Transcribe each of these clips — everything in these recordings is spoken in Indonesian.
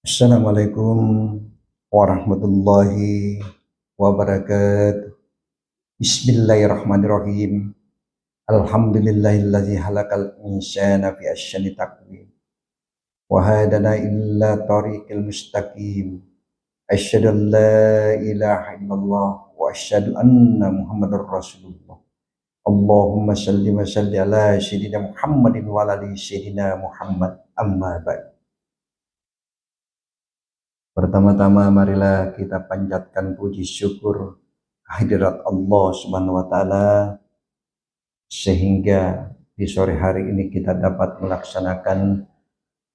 Assalamualaikum warahmatullahi wabarakatuh. Bismillahirrahmanirrahim. Alhamdulillahillazi halakal insana fi ahsani taqwim wa hadana illa tariqil mustaqim. Asyhadu an la ilaha illallah wa asyhadu anna Muhammadar Rasulullah. Allahumma salli wa salli ala sayyidina Muhammadin wa ala ali sayyidina Muhammad, amma ba'd. Pertama-tama marilah kita panjatkan puji syukur kehadirat Allah Subhanahu wa taala sehingga di sore hari ini kita dapat melaksanakan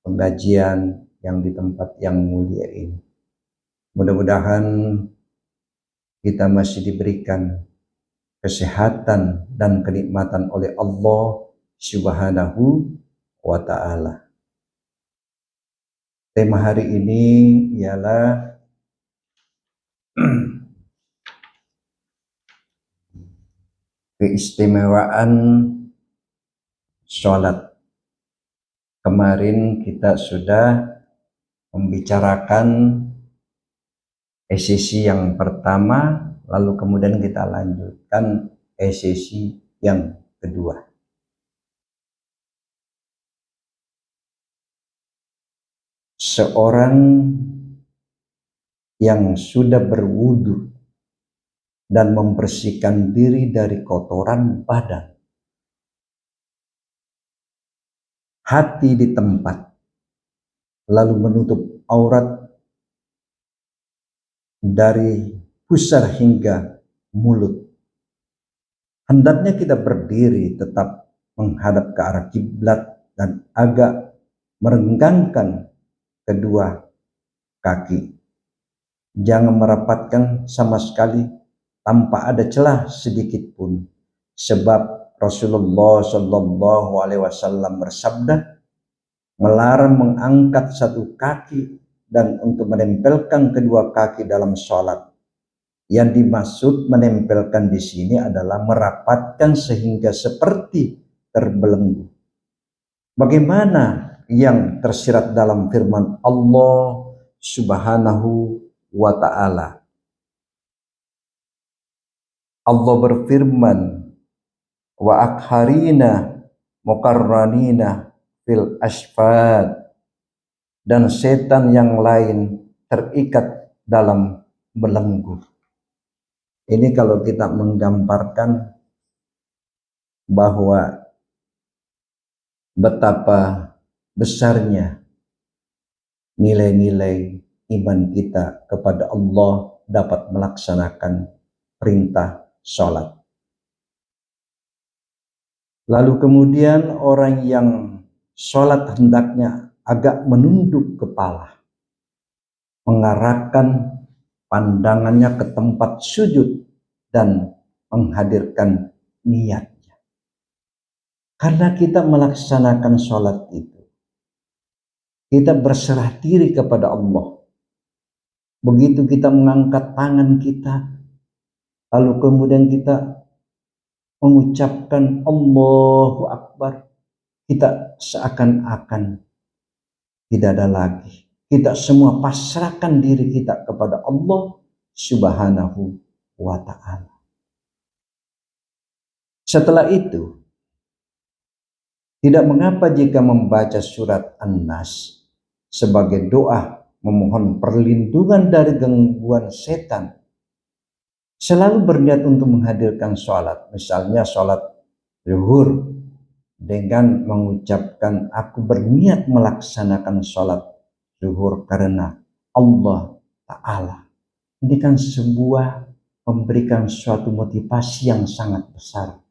pengajian yang di tempat yang mulia ini. Mudah-mudahan kita masih diberikan kesehatan dan kenikmatan oleh Allah Subhanahu wa taala. Tema hari ini ialah keistimewaan sholat. Kemarin kita sudah membicarakan sesi yang pertama, lalu kemudian kita lanjutkan sesi yang kedua. Seorang yang sudah berwudu dan membersihkan diri dari kotoran badan, hati di tempat, lalu menutup aurat dari pusar hingga mulut. Hendaknya kita berdiri tetap menghadap ke arah kiblat dan agak merenggangkan kedua kaki. Jangan merapatkan sama sekali tanpa ada celah sedikit pun, sebab Rasulullah Shallallahu Alaihi Wasallam bersabda, melarang mengangkat satu kaki dan untuk menempelkan kedua kaki dalam sholat. Yang dimaksud menempelkan di sini adalah merapatkan sehingga seperti terbelenggu. Bagaimana yang tersirat dalam firman Allah Subhanahu wa ta'ala. Allah berfirman, wa akharina muqarranina fil asfad, dan setan yang lain terikat dalam belenggu. Ini kalau kita menggambarkan bahwa betapa besarnya nilai-nilai iman kita kepada Allah dapat melaksanakan perintah sholat. Lalu kemudian orang yang sholat hendaknya agak menunduk kepala, mengarahkan pandangannya ke tempat sujud dan menghadirkan niatnya. Karena kita melaksanakan sholat itu, kita berserah diri kepada Allah. Begitu kita mengangkat tangan kita, lalu kemudian kita mengucapkan Allahu Akbar, kita seakan-akan tidak ada lagi. Kita semua pasrahkan diri kita kepada Allah Subhanahu wa ta'ala. Setelah itu, tidak mengapa jika membaca surat An-Nas sebagai doa memohon perlindungan dari gangguan setan, selalu berniat untuk menghadirkan sholat. Misalnya sholat zuhur dengan mengucapkan aku berniat melaksanakan sholat zuhur karena Allah Ta'ala. Ini kan sebuah memberikan suatu motivasi yang sangat besar.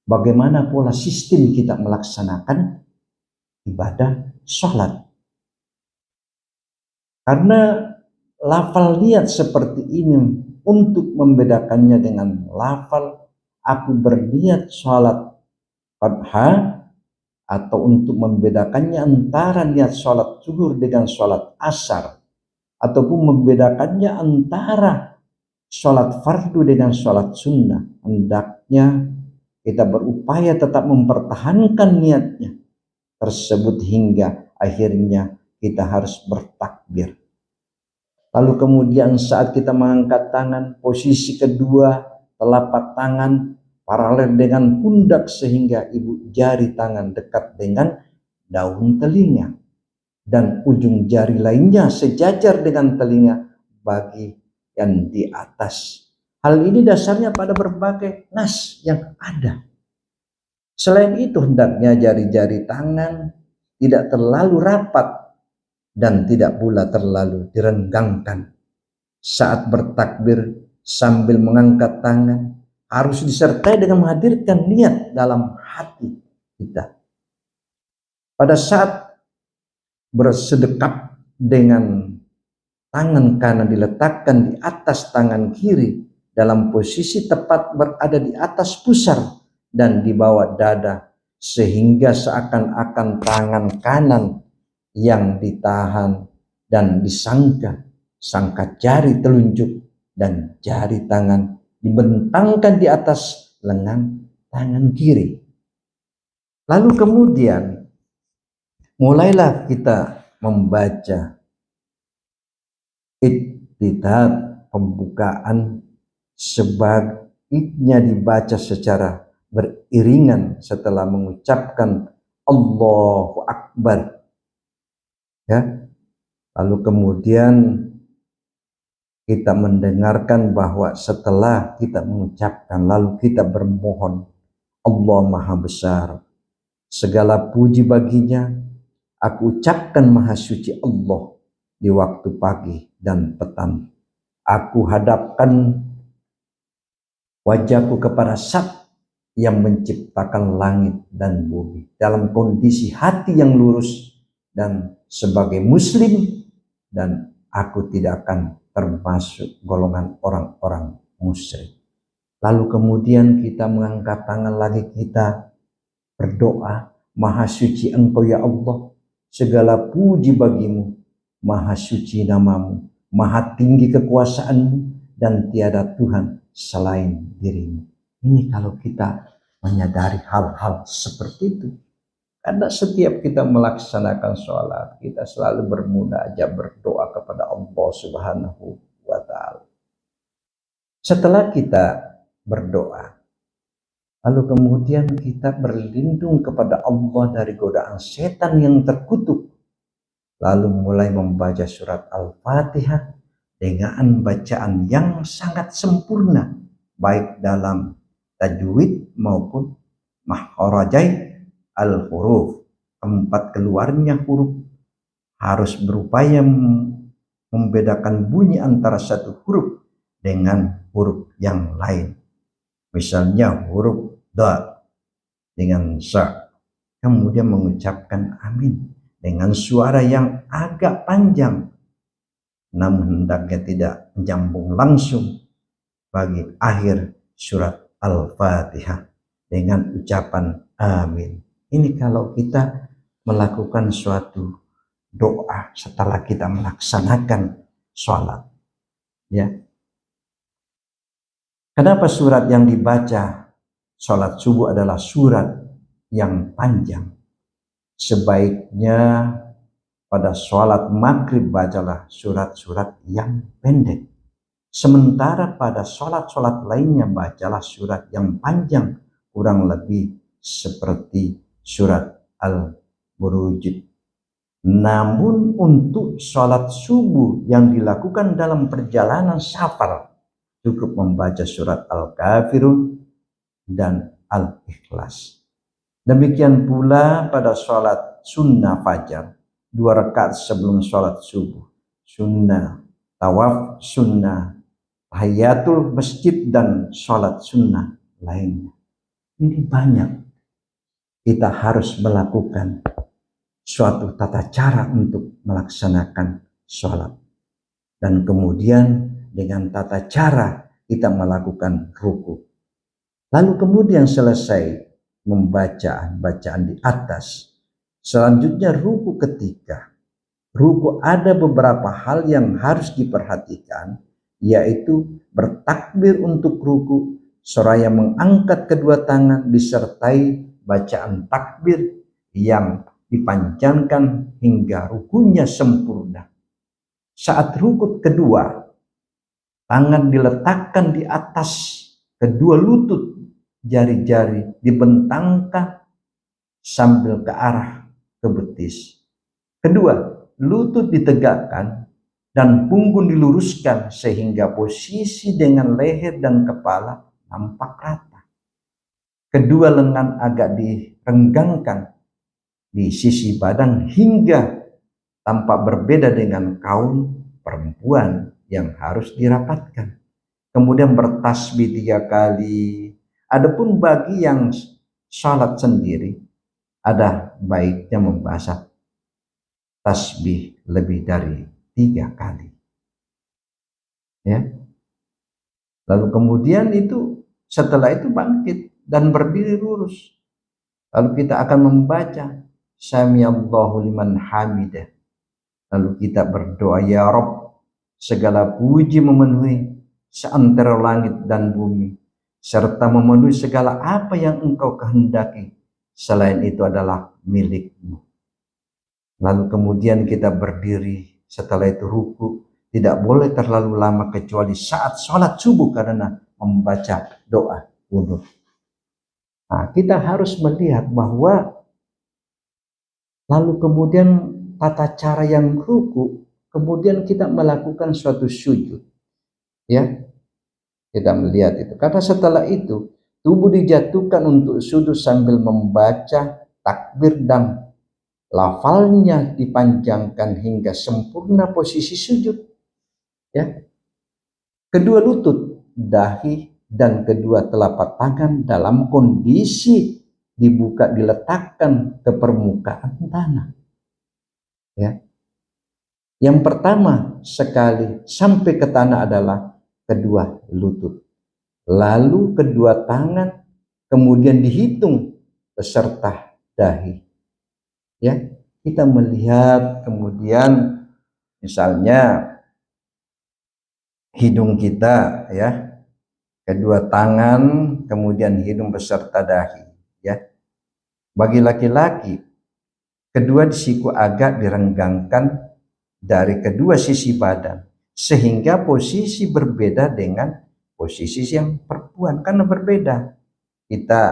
Bagaimana pola sistem kita melaksanakan ibadah sholat. Karena lafal niat seperti ini untuk membedakannya dengan lafal aku berniat sholat adha, atau untuk membedakannya antara niat sholat zuhur dengan sholat asar, ataupun membedakannya antara sholat fardu dengan sholat sunnah, hendaknya kita berupaya tetap mempertahankan niatnya tersebut hingga akhirnya kita harus bertakbir. Lalu kemudian saat kita mengangkat tangan, posisi kedua telapak tangan paralel dengan pundak sehingga ibu jari tangan dekat dengan daun telinga. Dan ujung jari lainnya sejajar dengan telinga bagian di atas. Hal ini dasarnya pada berbagai nas yang ada. Selain itu hendaknya jari-jari tangan tidak terlalu rapat dan tidak pula terlalu direnggangkan. Saat bertakbir sambil mengangkat tangan harus disertai dengan menghadirkan niat dalam hati kita. Pada saat bersedekap dengan tangan kanan diletakkan di atas tangan kiri dalam posisi tepat berada di atas pusar dan di bawah dada, sehingga seakan-akan tangan kanan yang ditahan dan sangka jari telunjuk dan jari tangan dibentangkan di atas lengan tangan kiri. Lalu kemudian mulailah kita membaca iktidal, pembukaan, sebaiknya dibaca secara beriringan setelah mengucapkan Allahu Akbar. Ya. Lalu kemudian kita mendengarkan bahwa setelah kita mengucapkan lalu kita bermohon, Allah Maha Besar, segala puji baginya, aku ucapkan Maha Suci Allah di waktu pagi dan petang. Aku hadapkan wajahku kepada Zat yang menciptakan langit dan bumi dalam kondisi hati yang lurus dan sebagai muslim, dan aku tidak akan termasuk golongan orang-orang musyrik. Lalu kemudian kita mengangkat tangan lagi, kita berdoa, Maha Suci Engkau ya Allah, segala puji bagimu, Maha suci namamu, maha tinggi kekuasaanmu, dan tiada Tuhan selain dirimu. Ini kalau kita menyadari hal-hal seperti itu. Karena setiap kita melaksanakan sholat, kita selalu bermunajat, berdoa kepada Allah Subhanahu wa Ta'ala. Setelah kita berdoa, lalu kemudian kita berlindung kepada Allah dari godaan setan yang terkutuk. Lalu mulai membaca surat Al-Fatihah dengan bacaan yang sangat sempurna, baik dalam tajwid maupun makhrajai al-huruf. Tempat keluarnya huruf harus berupaya membedakan bunyi antara satu huruf dengan huruf yang lain. Misalnya huruf dal dengan sa, kemudian mengucapkan amin dengan suara yang agak panjang, namun hendaknya tidak menyambung langsung bagi akhir surat Al-Fatihah dengan ucapan amin. Ini kalau kita melakukan suatu doa setelah kita melaksanakan sholat. Ya. Kenapa surat yang dibaca sholat subuh adalah surat yang panjang? Sebaiknya pada sholat maghrib bacalah surat-surat yang pendek. Sementara pada sholat-sholat lainnya bacalah surat yang panjang, kurang lebih seperti surat Al-Buruj. Namun untuk sholat subuh yang dilakukan dalam perjalanan safar, cukup membaca surat Al-Kafirun dan Al-Ikhlas. Demikian pula pada sholat sunnah fajar, 2 rakaat sebelum sholat subuh, sunnah tawaf, sunnah tahiyatul masjid, dan sholat sunnah lainnya. Ini banyak. Kita harus melakukan suatu tata cara untuk melaksanakan sholat. Dan kemudian dengan tata cara kita melakukan ruku. Lalu kemudian selesai membaca bacaan di atas, selanjutnya ruku ketiga. Ruku ada beberapa hal yang harus diperhatikan, yaitu bertakbir untuk ruku, seraya mengangkat kedua tangan disertai bacaan takbir yang dipanjangkan hingga rukunya sempurna. Saat rukuk kedua, tangan diletakkan di atas kedua lutut, jari-jari dibentangkan sambil ke arah ke betis. Kedua, lutut ditegakkan dan punggung diluruskan sehingga posisi dengan leher dan kepala nampak rata. Kedua lengan agak direnggangkan di sisi badan hingga tampak berbeda dengan kaum perempuan yang harus dirapatkan. Kemudian bertasbih 3 kali. Adapun bagi yang sholat sendiri, ada baiknya membaca tasbih lebih dari 3 kali. Ya. Lalu kemudian itu setelah itu bangkit dan berdiri lurus. Lalu kita akan membaca Samiallahu liman hamidah. Lalu kita berdoa, ya Rabb, segala puji memenuhi seantero langit dan bumi, serta memenuhi segala apa yang Engkau kehendaki. Selain itu adalah milik-Mu. Lalu kemudian kita berdiri, setelah itu ruku. Tidak boleh terlalu lama kecuali saat sholat subuh karena membaca doa qunut. Nah, kita harus melihat bahwa lalu kemudian tata cara yang ruku, kemudian kita melakukan suatu sujud. Ya, kita melihat itu. Karena setelah itu, tubuh dijatuhkan untuk sujud sambil membaca takbir dan lafalnya dipanjangkan hingga sempurna posisi sujud. Ya. Kedua lutut, dahi, dan kedua telapak tangan dalam kondisi dibuka diletakkan ke permukaan tanah. Ya. Yang pertama sekali sampai ke tanah adalah kedua lutut. Lalu kedua tangan kemudian dihitung beserta dahi. Ya, kita melihat kemudian misalnya hidung kita, ya, kedua tangan kemudian hidung beserta dahi. Ya, bagi laki-laki kedua siku agak direnggangkan dari kedua sisi badan sehingga posisi berbeda dengan posisi yang perempuan, karena berbeda. Kita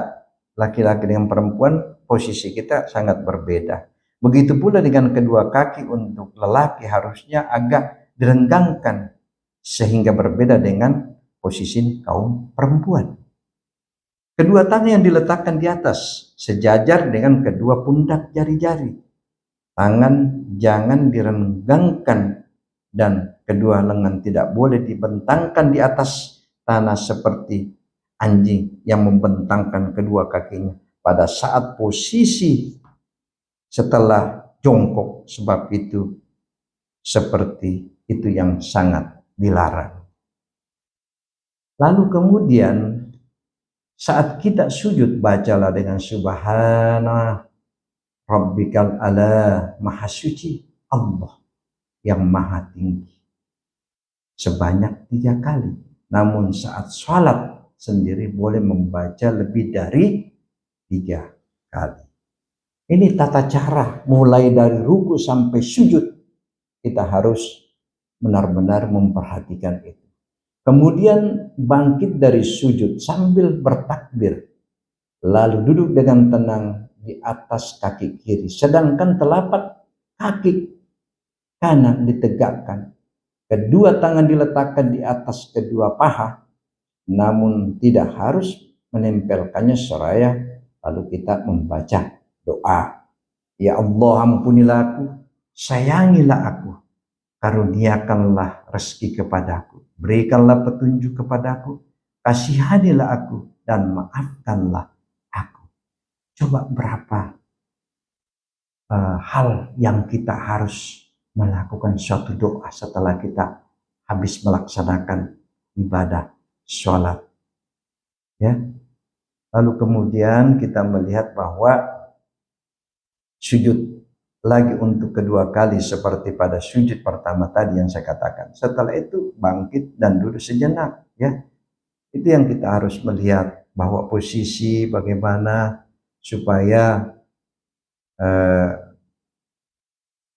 laki-laki dengan perempuan posisi kita sangat berbeda. Begitu pula dengan kedua kaki, untuk lelaki harusnya agak direnggangkan sehingga berbeda dengan posisi kaum perempuan. Kedua tangan yang diletakkan di atas sejajar dengan kedua pundak jari-jari. Tangan jangan direnggangkan dan kedua lengan tidak boleh dibentangkan di atas tanah seperti anjing yang membentangkan kedua kakinya pada saat posisi setelah jongkok, sebab itu seperti itu yang sangat dilarang. Lalu kemudian saat kita sujud, bacalah dengan subhana rabbikal ala, maha suci Allah yang maha tinggi, sebanyak 3 kali. Namun saat sholat sendiri boleh membaca lebih dari 3 kali. Ini tata cara mulai dari ruku sampai sujud. Kita harus benar-benar memperhatikan itu. Kemudian bangkit dari sujud sambil bertakbir, lalu duduk dengan tenang di atas kaki kiri, sedangkan telapak kaki kanan ditegakkan. Kedua tangan diletakkan di atas kedua paha, namun tidak harus menempelkannya seraya. Lalu kita membaca doa, ya Allah, ampunilah aku, sayangilah aku, karuniakanlah rezeki kepadaku, berikanlah petunjuk kepadaku, kasihanilah aku, dan maafkanlah aku. Coba berapa hal yang kita harus melakukan suatu doa setelah kita habis melaksanakan ibadah sholat. Ya. Lalu kemudian kita melihat bahwa sujud lagi untuk kedua kali seperti pada sujud pertama tadi yang saya katakan. Setelah itu bangkit dan duduk sejenak, ya. Itu yang kita harus melihat, bahwa posisi bagaimana supaya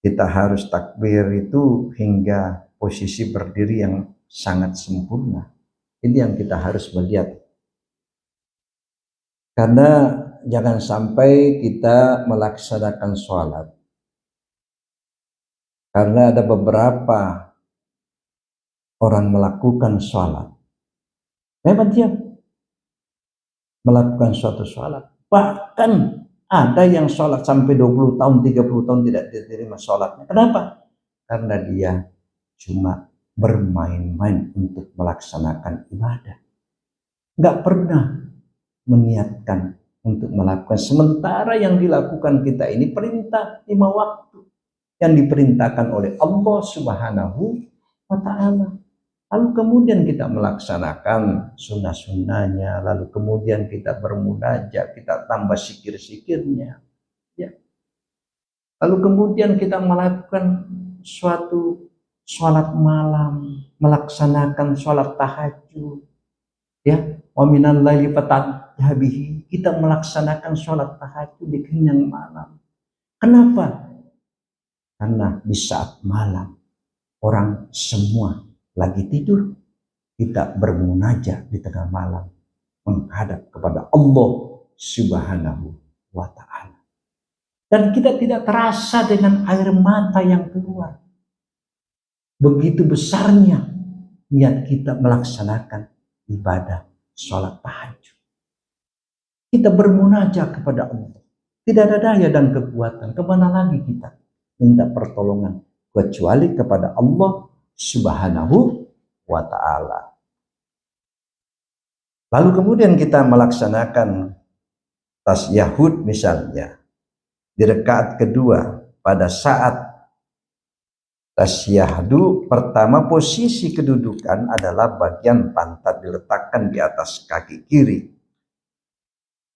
Kita harus takbir itu hingga posisi berdiri yang sangat sempurna. Ini yang kita harus melihat. Karena jangan sampai kita melaksanakan sholat. Karena ada beberapa orang melakukan sholat. Memang dia melakukan suatu sholat. Bahkan ada yang sholat sampai 20 tahun, 30 tahun tidak diterima sholatnya. Kenapa? Karena dia cuma bermain-main untuk melaksanakan ibadah. Nggak pernah meniatkan untuk melakukan. Sementara yang dilakukan kita ini perintah 5 waktu yang diperintahkan oleh Allah Subhanahu wa Ta'ala. Lalu kemudian kita melaksanakan sunnah-sunnahnya, lalu kemudian kita bermunajat, kita tambah sikir-sikirnya, ya. Lalu kemudian kita melakukan suatu sholat malam, melaksanakan sholat tahajud, ya. Wa minal laili fatahajjab, kita melaksanakan sholat tahajud di kenyang malam. Kenapa? Karena di saat malam orang semua lagi tidur, kita bermunajat di tengah malam menghadap kepada Allah Subhanahu wa Ta'ala. Dan kita tidak terasa dengan air mata yang keluar. Begitu besarnya niat kita melaksanakan ibadah sholat tahajud. Kita bermunajat kepada Allah. Tidak ada daya dan kekuatan. Kemana lagi kita minta pertolongan kecuali kepada Allah Subhanahu wa Ta'ala. Lalu kemudian kita melaksanakan tasyahud misalnya di rakaat kedua. Pada saat tasyahud pertama, posisi kedudukan adalah bagian pantat diletakkan di atas kaki kiri.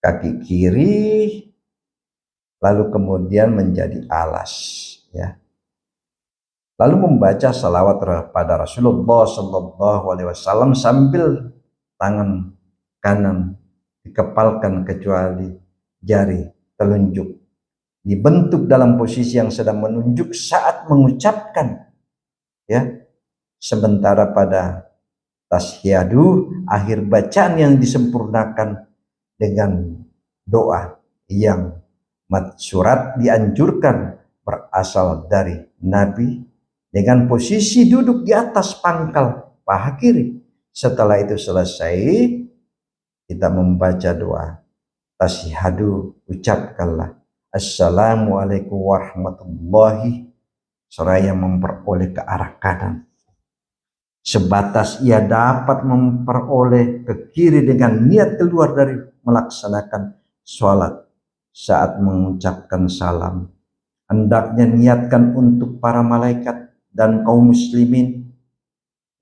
Kaki kiri lalu kemudian menjadi alas, ya. Lalu membaca salawat pada Rasulullah Sallallahu Alaihi Wasallam sambil tangan kanan dikepalkan kecuali jari telunjuk dibentuk dalam posisi yang sedang menunjuk saat mengucapkan, ya. Sementara pada tasyahud akhir bacaan yang disempurnakan dengan doa yang surat dianjurkan berasal dari Nabi dengan posisi duduk di atas pangkal paha kiri. Setelah itu selesai, kita membaca doa tasyahud, ucapkanlah Assalamualaikum warahmatullahi, seraya memperoleh ke arah kanan. Sebatas ia dapat memperoleh ke kiri dengan niat keluar dari melaksanakan sholat. Saat mengucapkan salam, hendaknya niatkan untuk para malaikat dan kaum muslimin,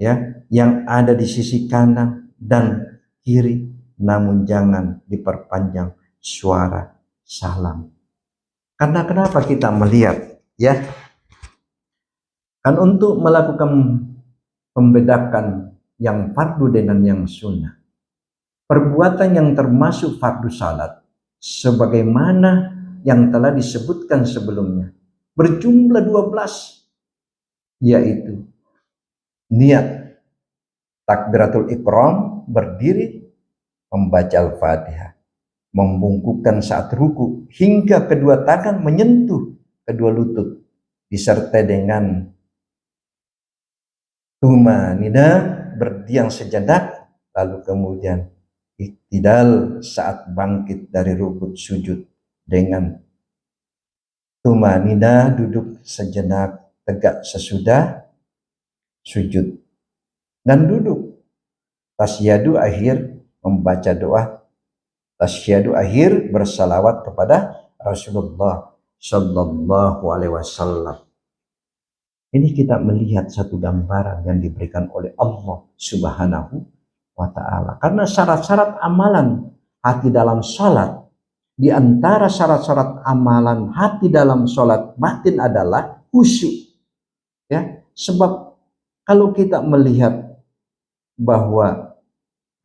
ya, yang ada di sisi kanan dan kiri, namun jangan diperpanjang suara salam. Karena kenapa kita melihat, ya, kan untuk melakukan membedakan yang fardu dengan yang sunnah. Perbuatan yang termasuk fardu salat sebagaimana yang telah disebutkan sebelumnya berjumlah 12, yaitu niat takbiratul ihram, berdiri, membaca Al-Fatihah, membungkukkan saat ruku hingga kedua tangan menyentuh kedua lutut, disertai dengan tumanina, berdiam sejenak, lalu kemudian iktidal saat bangkit dari rukuk sujud dengan tumanina, duduk sejenak, tegak sesudah sujud dan duduk. Tasyahud akhir membaca doa tasyahud akhir bersalawat kepada Rasulullah Sallallahu Alaihi Wasallam. Ini kita melihat satu gambaran yang diberikan oleh Allah Subhanahu wa Ta'ala. Karena syarat-syarat amalan hati dalam salat, di antara syarat-syarat amalan hati dalam salat batin adalah khusyuk, ya. Sebab kalau kita melihat bahwa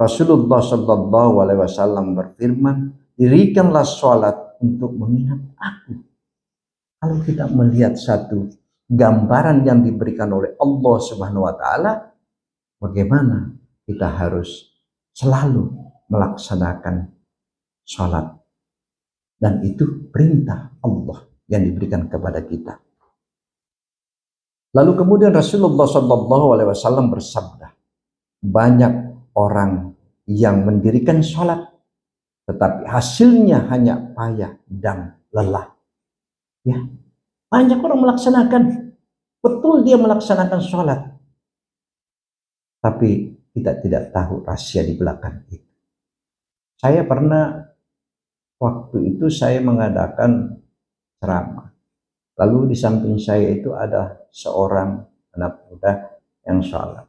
Rasulullah Sallallahu Alaihi Wasallam berfirman, dirikanlah salat untuk mengingat aku. Kalau kita melihat satu gambaran yang diberikan oleh Allah Subhanahu wa taala, bagaimana kita harus selalu melaksanakan sholat, dan itu perintah Allah yang diberikan kepada kita. Lalu kemudian Rasulullah SAW bersabda, banyak orang yang mendirikan sholat, tetapi hasilnya hanya payah dan lelah. Ya, banyak orang melaksanakan, betul dia melaksanakan sholat, tapi kita tidak tahu rahasia di belakang itu. Saya pernah waktu itu saya mengadakan ceramah. Lalu di samping saya itu ada seorang anak muda yang sholat.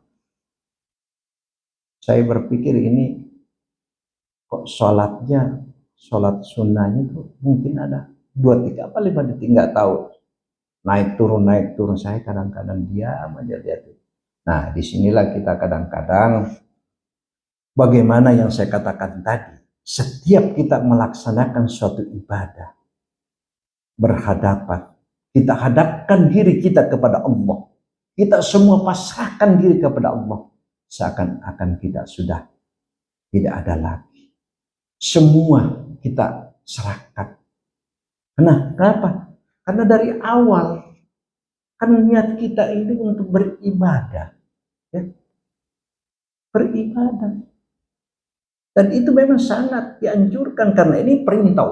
Saya berpikir ini kok sholatnya, sholat sunnahnya itu mungkin ada 2, 3, apa 5 detik, nggak tahu. Naik turun, saya kadang-kadang diam aja lihat. Nah, disinilah kita kadang-kadang bagaimana yang saya katakan tadi, setiap kita melaksanakan suatu ibadah, berhadapan, kita hadapkan diri kita kepada Allah, kita semua pasrahkan diri kepada Allah, seakan-akan kita sudah tidak ada lagi, semua kita serahkan. Nah, kenapa? Karena dari awal kan niat kita ini untuk beribadah, ya, beribadah, dan itu memang sangat dianjurkan karena ini perintah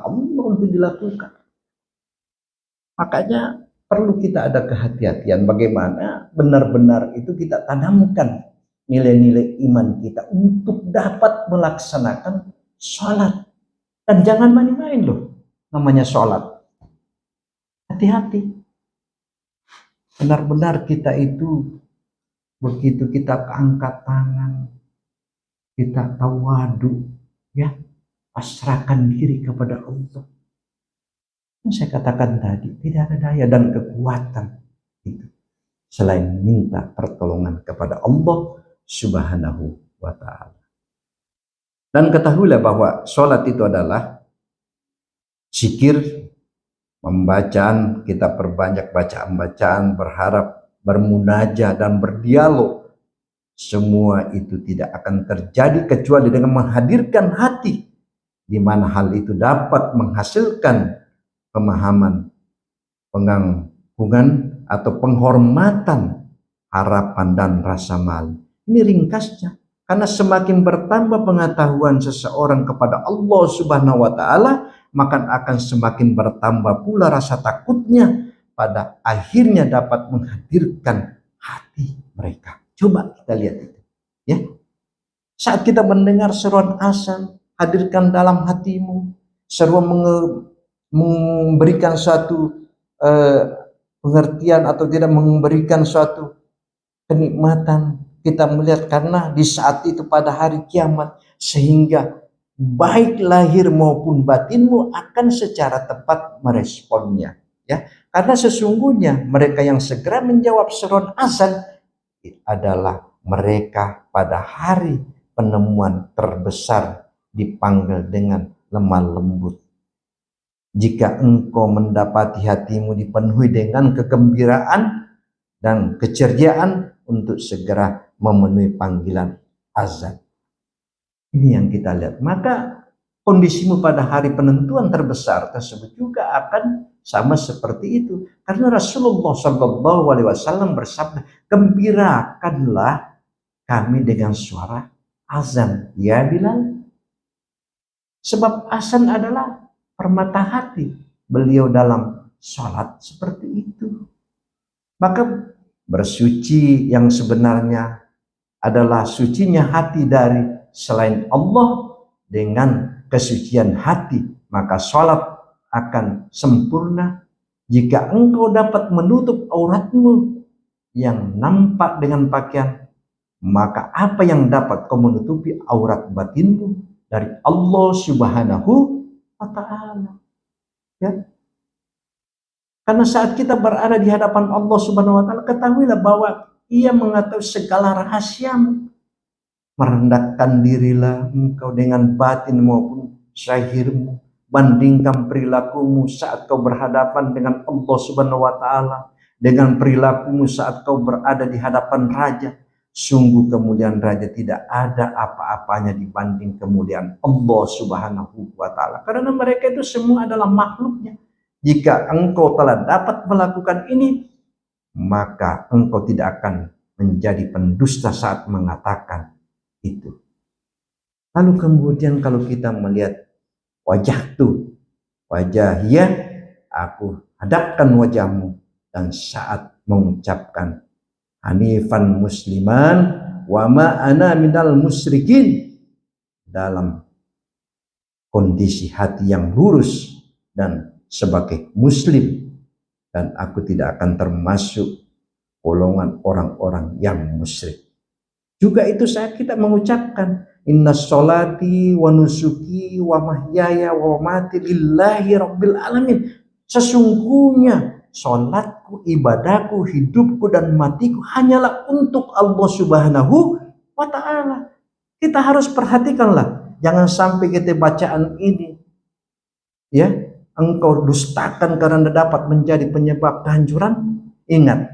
Allah untuk dilakukan. Makanya perlu kita ada kehati-hatian bagaimana benar-benar itu kita tanamkan nilai-nilai iman kita untuk dapat melaksanakan sholat. Dan jangan main-main loh, namanya sholat. Hati-hati. Benar-benar kita itu begitu kita angkat tangan, kita tawadu, ya, pasrahkan diri kepada Allah. Yang saya katakan tadi, tidak ada daya dan kekuatan itu selain minta pertolongan kepada Allah Subhanahu wa ta'ala. Dan ketahuilah bahwa sholat itu adalah zikir, pembacaan, kita perbanyak bacaan-bacaan, berharap, bermunajah dan berdialog. Semua itu tidak akan terjadi kecuali dengan menghadirkan hati, di mana hal itu dapat menghasilkan pemahaman, pengagungan atau penghormatan, harapan dan rasa malu. Ini ringkasnya. Karena semakin bertambah pengetahuan seseorang kepada Allah Subhanahu wa ta'ala, maka akan semakin bertambah pula rasa takutnya, pada akhirnya dapat menghadirkan hati mereka. Coba kita lihat itu, ya. Saat kita mendengar seruan azan, hadirkan dalam hatimu seruan memberikan suatu pengertian atau tidak memberikan suatu kenikmatan. Kita melihat karena di saat itu pada hari kiamat, sehingga baik lahir maupun batinmu akan secara tepat meresponnya, ya. Karena sesungguhnya mereka yang segera menjawab seruan azan adalah mereka pada hari penemuan terbesar dipanggil dengan lemah lembut. Jika engkau mendapati hatimu dipenuhi dengan kegembiraan dan keceriaan untuk segera memenuhi panggilan azan. Ini yang kita lihat. Maka kondisimu pada hari penentuan terbesar tersebut juga akan sama seperti itu. Karena Rasulullah SAW bersabda, gembirakanlah kami dengan suara azan, ya Bilal. Sebab azan adalah permata hati beliau dalam sholat seperti itu. Maka bersuci yang sebenarnya adalah sucinya hati dari selain Allah dengan kesucian hati, maka sholat akan sempurna jika engkau dapat menutup auratmu yang nampak dengan pakaian. Maka apa yang dapat kau menutupi aurat batinmu dari Allah Subhanahu wa ta'ala, ya. Karena saat kita berada di hadapan Allah Subhanahu wa ta'ala, ketahuilah bahwa Ia mengetahui segala rahasiamu. Merendahkan dirilah engkau dengan batin maupun zahirmu, Bandingkan perilakumu saat kau berhadapan dengan Allah Subhanahu wa taala dengan perilakumu saat kau berada di hadapan raja. Sungguh kemuliaan raja tidak ada apa-apanya dibanding kemuliaan Allah Subhanahu wa taala. Karena mereka itu semua adalah makhluknya. Jika engkau telah dapat melakukan ini, maka engkau tidak akan menjadi pendusta saat mengatakan itu. Lalu kemudian kalau kita melihat wajah tuh, wajah ya, aku hadapkan wajahmu, dan saat mengucapkan hanifan musliman wa ma ana minal musyrikin, dalam kondisi hati yang lurus dan sebagai muslim, dan aku tidak akan termasuk golongan orang-orang yang musyrik. Juga itu saat kita mengucapkan inna sholati wa nusuki wa mahyaya wa mamati lillahi rabbil alamin. Sesungguhnya sholatku, ibadahku, hidupku dan matiku hanyalah untuk Allah Subhanahu wa ta'ala. Kita harus perhatikanlah, jangan sampai kita bacaan ini ya engkau dustakan karena dapat menjadi penyebab kehancuran. Ingat,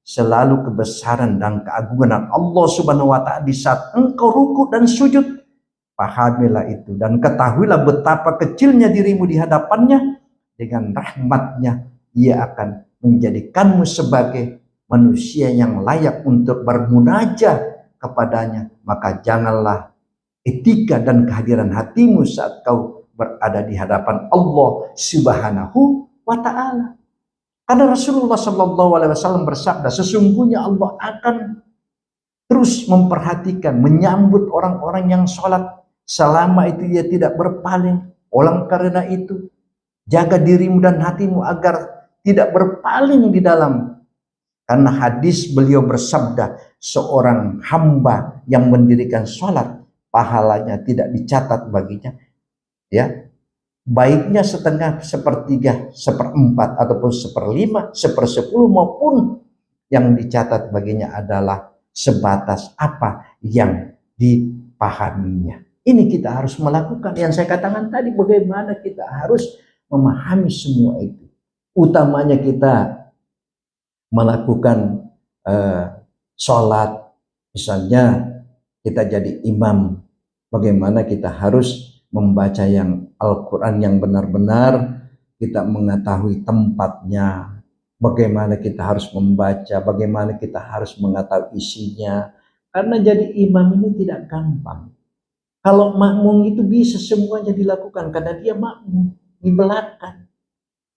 selalu kebesaran dan keagungan Allah Subhanahu wa ta'ala di saat engkau ruku dan sujud. Pahamilah itu dan ketahuilah betapa kecilnya dirimu di hadapannya. Dengan rahmatnya ia akan menjadikanmu sebagai manusia yang layak untuk bermunajat kepadanya. Maka janganlah etika dan kehadiran hatimu saat kau berada di hadapan Allah Subhanahu wa ta'ala. Karena Rasulullah Shallallahu Alaihi Wasallam bersabda, sesungguhnya Allah akan terus memperhatikan, menyambut orang-orang yang sholat selama itu dia tidak berpaling. Oleh karena itu, jaga dirimu dan hatimu agar tidak berpaling di dalam. Karena hadis beliau bersabda, seorang hamba yang mendirikan sholat, pahalanya tidak dicatat baginya, ya. Baiknya setengah, sepertiga, seperempat, ataupun seperlima, sepersepuluh, maupun yang dicatat baginya adalah sebatas apa yang dipahaminya. Ini kita harus melakukan. Yang saya katakan tadi, bagaimana kita harus memahami semua itu. Utamanya kita melakukan sholat, misalnya kita jadi imam, bagaimana kita harus membaca yang Al-Quran yang benar-benar, kita mengetahui tempatnya, bagaimana kita harus membaca, bagaimana kita harus mengetahui isinya. Karena jadi imam ini tidak gampang. Kalau makmum itu bisa semuanya dilakukan karena dia makmum di belakang.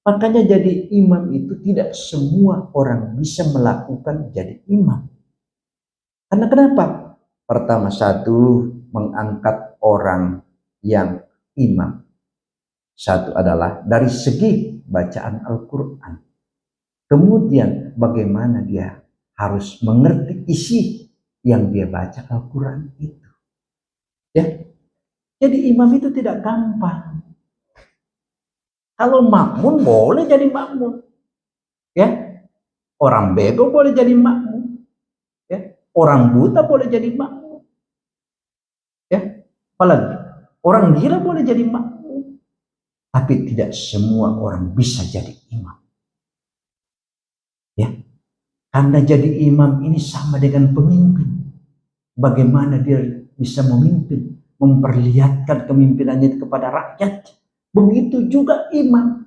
Makanya jadi imam itu tidak semua orang bisa melakukan jadi imam. Karena kenapa? Pertama, satu, mengangkat orang yang imam. Satu adalah dari segi bacaan Al-Quran. Kemudian bagaimana dia harus mengerti isi yang dia baca Al-Quran itu. Ya. Jadi imam itu tidak gampang. Kalau makmum boleh jadi makmum. Ya. Orang bego boleh jadi makmum. Ya. Orang buta boleh jadi makmum. Ya. Apalagi orang gila boleh jadi makmum, tapi tidak semua orang bisa jadi imam. Ya, karena jadi imam ini sama dengan pemimpin. Bagaimana dia bisa memimpin, memperlihatkan kemimpinannya kepada rakyat. Begitu juga imam.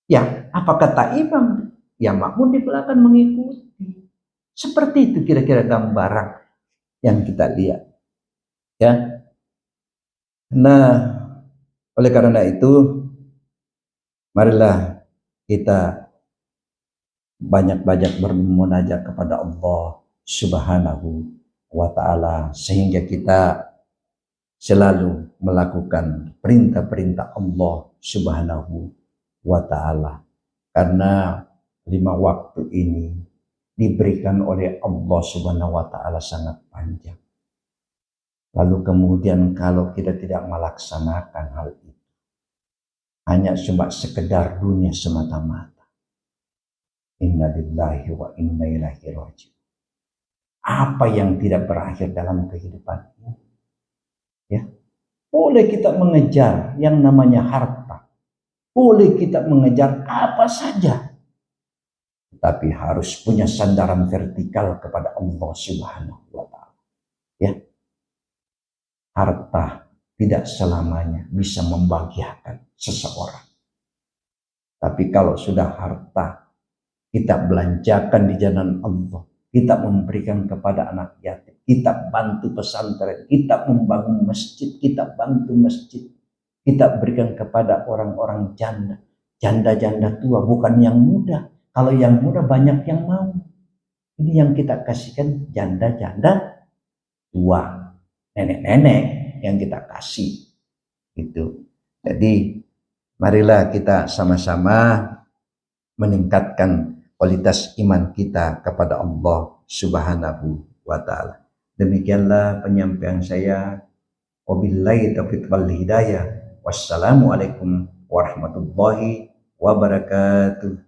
Ya, apa kata imam? Ya, makmum di belakang mengikuti. Seperti itu kira-kira gambaran yang kita lihat. Ya. Nah, oleh karena itu, marilah kita banyak-banyak bermunajat kepada Allah Subhanahu wa ta'ala, sehingga kita selalu melakukan perintah-perintah Allah Subhanahu wa ta'ala. Karena 5 waktu ini diberikan oleh Allah Subhanahu wa ta'ala sangat panjang. Lalu kemudian kalau kita tidak melaksanakan hal itu, hanya cuma sekedar dunia semata-mata. Inna lillahi wa inna ilaihi raji'un. Apa yang tidak berakhir dalam kehidupan ini? Ya, Boleh kita mengejar yang namanya harta. Boleh kita mengejar apa saja. Tapi harus punya sandaran vertikal kepada Allah Subhanahu wa Ta'ala. Ya, harta tidak selamanya bisa membahagiakan seseorang. Tapi kalau sudah harta kita belanjakan di jalan Allah, kita memberikan kepada anak yatim, kita bantu pesantren, kita membangun masjid, kita bantu masjid, kita berikan kepada orang-orang janda, janda-janda tua, bukan yang muda. Kalau yang muda banyak yang mau. Ini yang kita kasihkan janda-janda tua, nenek-nenek yang kita kasih. Gitu. Jadi marilah kita sama-sama meningkatkan kualitas iman kita kepada Allah Subhanahu wa Ta'ala. Demikianlah penyampaian saya. Wabillahi taufiq wal hidayah. Wassalamualaikum warahmatullahi wabarakatuh.